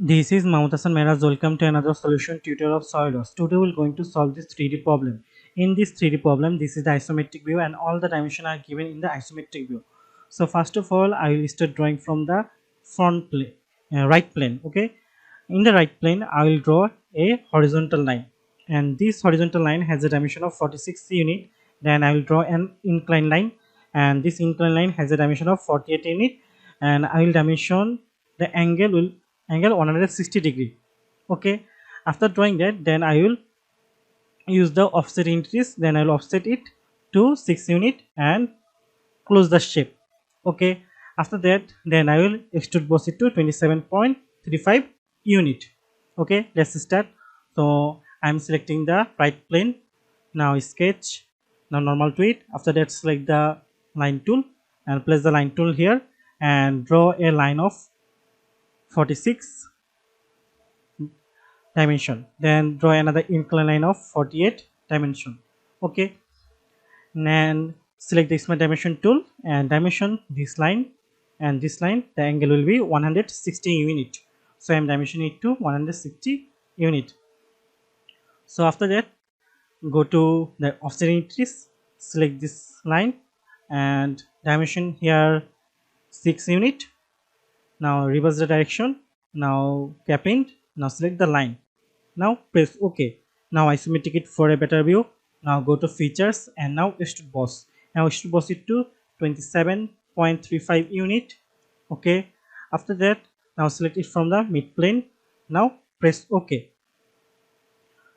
This is Mahmoud Hassan Meraz. Welcome to another solution tutorial of SolidWorks. Today we're going to solve this 3D problem. In this 3D problem, this is the isometric view and all the dimensions are given in the isometric view. So first of all, I will start drawing from the front plane, right plane. Okay, in the right plane, I will draw a horizontal line, and this horizontal line has a dimension of 46 unit. Then I will draw an inclined line, and this inclined line has a dimension of 48 unit, and I will dimension the angle 160 degree. Okay, after drawing that, then I will use the offset increase, then I will offset it to 6 unit and close the shape. Okay, after that, then I will extrude boss it to 27.35 unit. Okay, let's start. So I'm selecting the right plane. Now sketch, now normal to it. After that, select the line tool and place the line tool here and draw a line of 46 dimension. Then draw another inclined line of 48 dimension. Okay, and select the smart dimension tool and dimension this line and this line. The angle will be 160 unit. So I am dimensioning it to 160 unit. So after that, go to the offset increase, select this line and dimension here 6 unit. Now reverse the direction, now cap in, now select the line, now press OK. Now isometric it for a better view. Now go to features and now extrude boss. Now extrude boss it to 27.35 unit. Okay, after that, now select it from the mid plane, now press OK.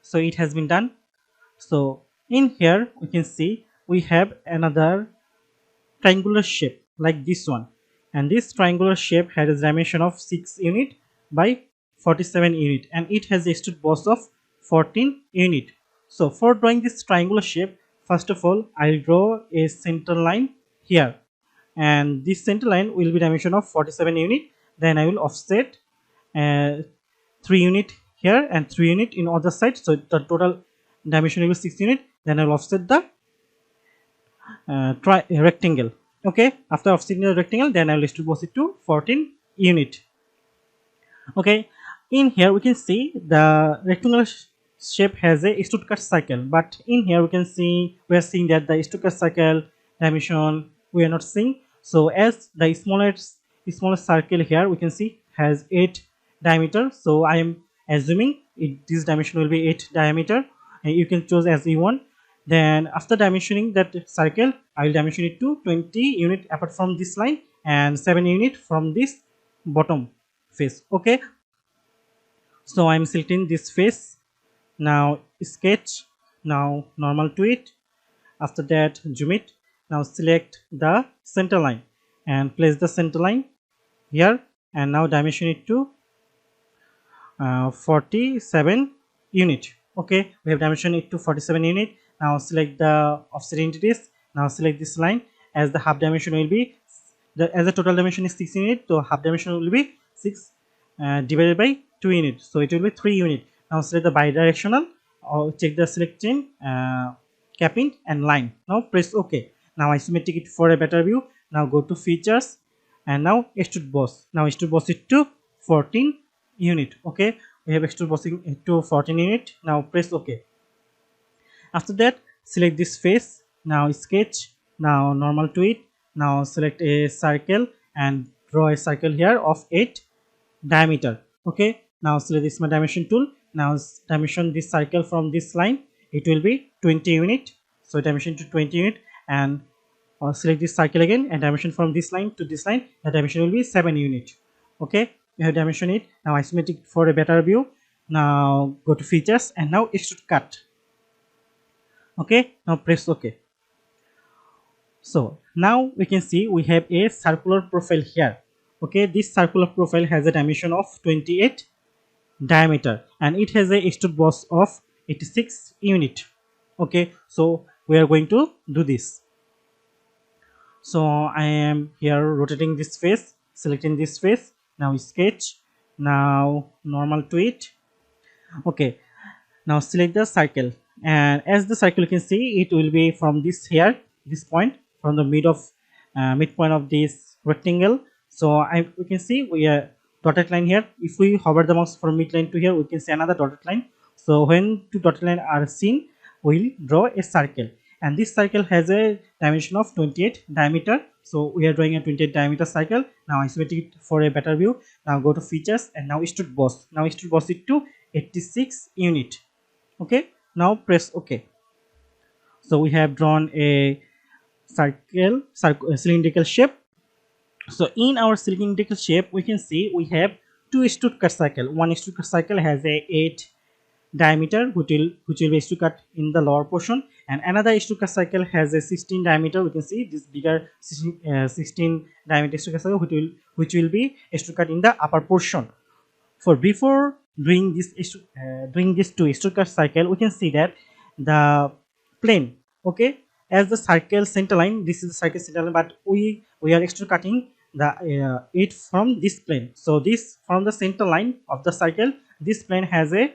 So it has been done. So in here we can see we have another triangular shape like this one, and this triangular shape has a dimension of 6 unit by 47 unit, and it has a extrude boss of 14 unit. So for drawing this triangular shape, first of all I'll draw a center line here, and this center line will be dimension of 47 unit. Then I will offset 3 unit here and 3 unit in other side, so the total dimension will be 6 unit. Then I will offset the rectangle. Okay, after offsetting the rectangle, then I will distribute it to 14 unit. Okay, in here we can see the rectangular shape has a Stuttgart cycle, but in here we are seeing that the Stuttgart cycle dimension we are not seeing. So as the smallest circle here we can see has 8 diameter, so I am assuming this dimension will be 8 diameter, and you can choose as you want. Then after dimensioning that circle, I will dimension it to 20 unit apart from this line and 7 unit from this bottom face. Okay, so I am selecting this face. Now sketch, now normal to it. After that, zoom it. Now select the center line and place the center line here, and now dimension it to 47 unit. Okay, we have dimension it to 47 unit. Now select the offset entities. Now select this line, as the half dimension will be as the total dimension is 6 unit, so half dimension will be 6 divided by 2 unit, so it will be 3 unit. Now select the bidirectional, or check the select chain, capping and line. Now press OK. Now isometric it for a better view. Now go to features and now extrude boss. Now extrude boss it to 14 unit. Okay, we have extrude bossing it to 14 unit. Now press OK. After that, select this face. Now sketch, now normal to it. Now select a circle and draw a circle here of 8 diameter. Okay, now select this dimension tool. Now dimension this circle from this line, it will be 20 unit, so dimension to 20 unit, and select this circle again and dimension from this line to this line, the dimension will be 7 unit. Okay, you have dimension it. Now isometric for a better view. Now go to features and now extrude cut. Okay, now press OK. So now we can see we have a circular profile here. Okay, this circular profile has a dimension of 28 diameter, and it has a extrude boss of 86 unit. Okay, so we are going to do this. So I am here rotating this face, selecting this face. Now sketch, now normal to it. Okay, now select the circle, and as the circle you can see it will be from this here, this point, from the midpoint of this rectangle. So we can see dotted line here. If we hover the mouse from midline to here, we can see another dotted line. So when two dotted lines are seen, we'll draw a circle, and this circle has a dimension of 28 diameter. So we are drawing a 28 diameter circle. Now isometric it for a better view. Now go to features and now extrude boss. Now extrude boss it to 86 unit. Okay, now press OK. So we have drawn a cylindrical shape. So in our cylindrical shape, we can see we have two extrude cut circle. One extrude cut circle has a 8 diameter, which will be extrude cut in the lower portion, and another extrude cut circle has a 16 diameter. We can see this bigger 16 diameter extrude cut circle, which will be extrude cut in the upper portion. For before doing this two extrude cut cycle, we can see that the plane, okay, as the circle center line, this is the circle center line, but we are extrude cutting the it from this plane. So this from the center line of the circle, this plane has a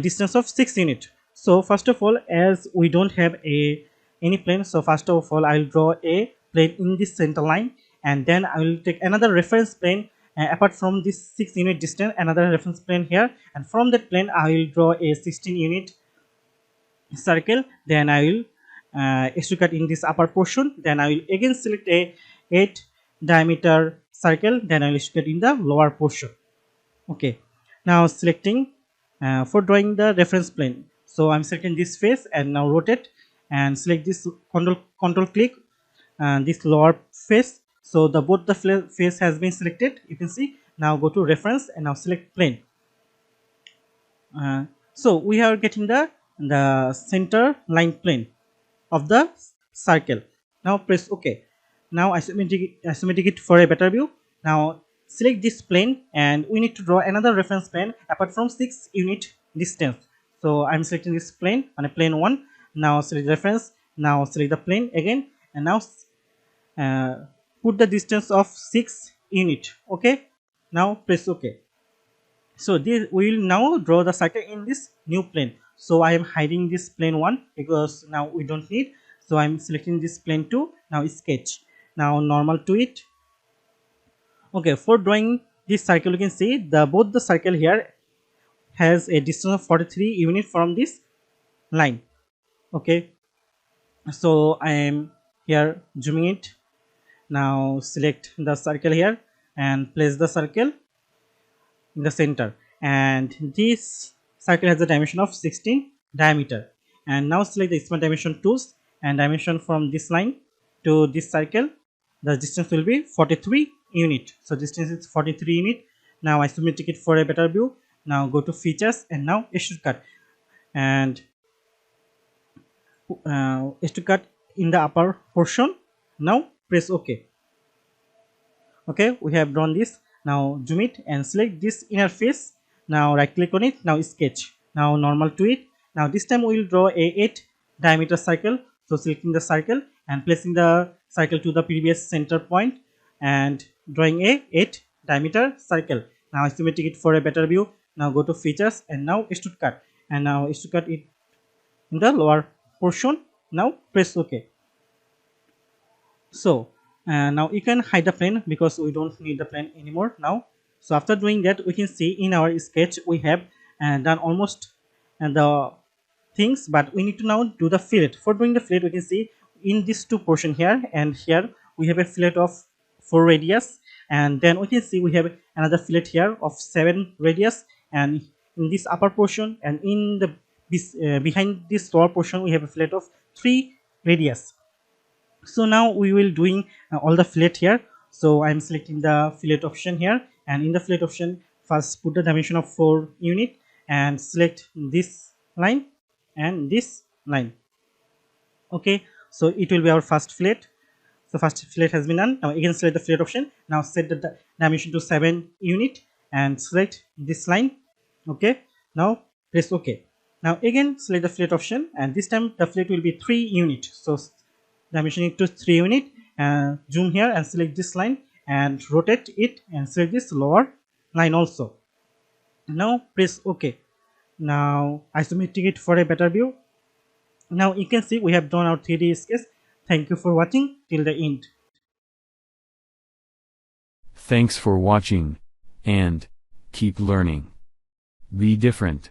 distance of 6 unit. So first of all, as we don't have any plane, so first of all I will draw a plane in this center line, and then I will take another reference plane apart from this 6 unit distance, another reference plane here, and from that plane I will draw a 16 unit circle. Then I will extrude cut in this upper portion. Then I will again select a 8 diameter circle. Then I will extrude cut in the lower portion. Okay, now selecting for drawing the reference plane. So I'm selecting this face and now rotate and select this control click this lower face. So the both the face has been selected. You can see. Now go to reference and now select plane. So we are getting the center line plane of the circle. Now press OK. Now isometric it for a better view. Now select this plane and we need to draw another reference plane apart from 6 unit distance. So I'm selecting this plane on a plane 1. Now select reference. Now select the plane again and now put the distance of 6 unit. Okay. Now press OK. So this we will now draw the circle in this new plane. So I am hiding this plane 1 because now we don't need. So I'm selecting this plane 2. Now sketch. Now normal to it. Okay, for drawing this circle, you can see both the circle here has a distance of 43 unit from this line. Okay, so I am here zooming it. Now select the circle here and place the circle in the center, and this circle has a dimension of 16 diameter. And now select the smart dimension tools and dimension from this line to this circle. The distance will be 43 unit. So distance is 43 unit. Now isometric it for a better view. Now go to features and now extrude cut and extrude cut in the upper portion. Now press OK. Okay, we have drawn this. Now zoom it and select this inner face. Now right click on it. Now sketch. Now normal to it. Now this time we will draw a 8 diameter circle. So selecting the circle and placing the circle to the previous center point and drawing a 8 diameter circle. Now isometric it for a better view. Now go to features and now extrude cut and now extrude cut it in the lower portion. Now press OK. So now you can hide the plane because we don't need the plane anymore now. So after doing that, we can see in our sketch we have done almost the things, but we need to now do the fillet. For doing the fillet, we can see in this two portion here and here we have a fillet of 4 radius, and then we can see we have another fillet here of 7 radius, and in this upper portion and in the behind this lower portion we have a fillet of 3 radius. So now we will doing all the fillet here. So I am selecting the fillet option here, and in the fillet option first put the dimension of 4 unit and select this line and this line. Okay, so it will be our first fillet. So first fillet has been done. Now again select the fillet option. Now set the dimension to 7 unit and select this line. Okay, now press OK. Now again select the fillet option, and this time the fillet will be 3 unit. So dimension it to 3 unit and zoom here and select this line and rotate it and select this lower line also. Now press OK. Now isometric it for a better view. Now you can see we have drawn our 3D sketch. Thank you for watching till the end. Thanks for watching, and keep learning. Be different.